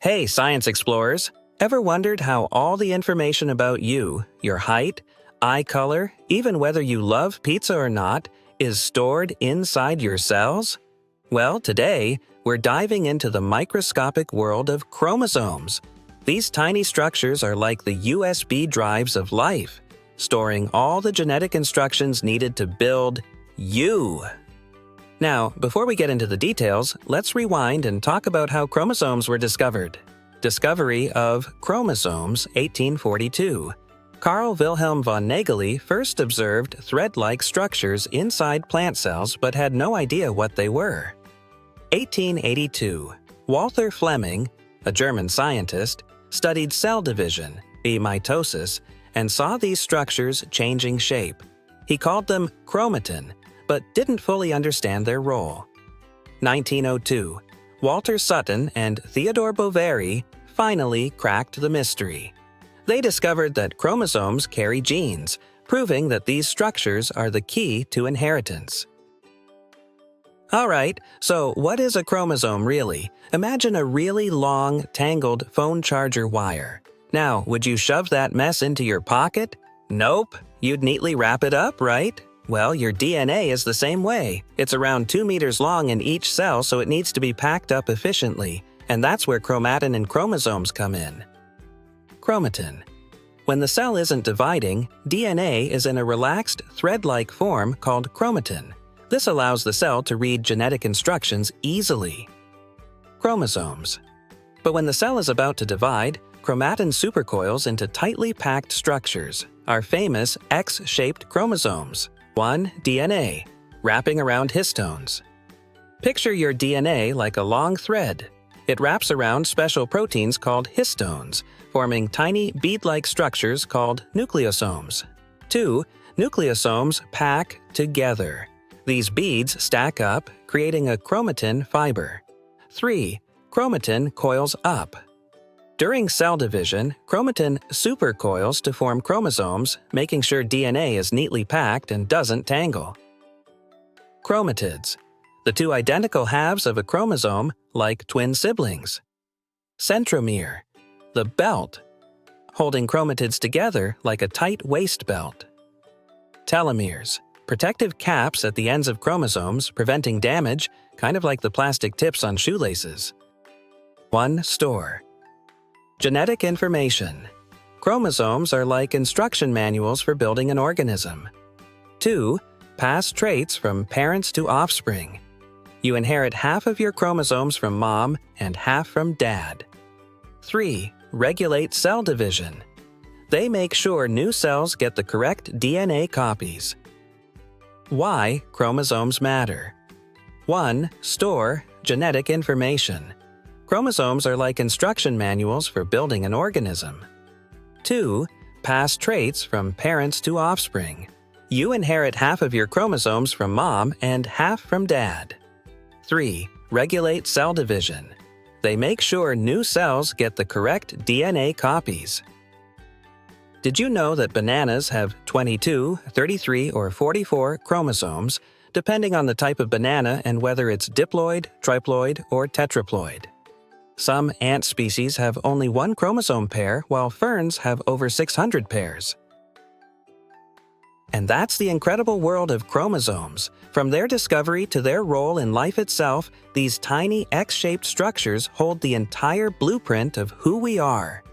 Hey, science explorers! Ever wondered how all the information about you, your height, eye color, even whether you love pizza or not, is stored inside your cells? Well, today, we're diving into the microscopic world of chromosomes. These tiny structures are like the USB drives of life, storing all the genetic instructions needed to build you. Now, before we get into the details, let's rewind and talk about how chromosomes were discovered. Discovery of chromosomes, 1842. Carl Wilhelm von Nageli first observed thread-like structures inside plant cells but had no idea what they were. 1882. Walther Flemming, a German scientist, studied cell division, mitosis, and saw these structures changing shape. He called them chromatin, but didn't fully understand their role. 1902. Walter Sutton and Theodore Boveri finally cracked the mystery. They discovered that chromosomes carry genes, proving that these structures are the key to inheritance. Alright, so what is a chromosome really? Imagine a really long, tangled phone charger wire. Now, would you shove that mess into your pocket? Nope. You'd neatly wrap it up, right? Well, your DNA is the same way. It's around 2 meters long in each cell, so it needs to be packed up efficiently. And that's where chromatin and chromosomes come in. Chromatin. When the cell isn't dividing, DNA is in a relaxed, thread-like form called chromatin. This allows the cell to read genetic instructions easily. Chromosomes. But when the cell is about to divide, chromatin supercoils into tightly packed structures, our famous X-shaped chromosomes. 1. DNA, wrapping around histones. Picture your DNA like a long thread. It wraps around special proteins called histones, forming tiny bead-like structures called nucleosomes. 2. Nucleosomes pack together. These beads stack up, creating a chromatin fiber. 3. Chromatin coils up. During cell division, chromatin supercoils to form chromosomes, making sure DNA is neatly packed and doesn't tangle. Chromatids. The two identical halves of a chromosome, like twin siblings. Centromere. The belt, holding chromatids together like a tight waist belt. Telomeres. Protective caps at the ends of chromosomes, preventing damage, kind of like the plastic tips on shoelaces. 1. Store. Genetic information. Chromosomes are like instruction manuals for building an organism. 2. Pass traits from parents to offspring. You inherit half of your chromosomes from mom and half from dad. 3. Regulate cell division. They make sure new cells get the correct DNA copies. Why chromosomes matter. 1. Store genetic information. Chromosomes are like instruction manuals for building an organism. 2. Pass traits from parents to offspring. You inherit half of your chromosomes from mom and half from dad. 3. Regulate cell division. They make sure new cells get the correct DNA copies. Did you know that bananas have 22, 33, or 44 chromosomes, depending on the type of banana and whether it's diploid, triploid, or tetraploid? Some ant species have only one chromosome pair, while ferns have over 600 pairs. And that's the incredible world of chromosomes. From their discovery to their role in life itself, these tiny X-shaped structures hold the entire blueprint of who we are.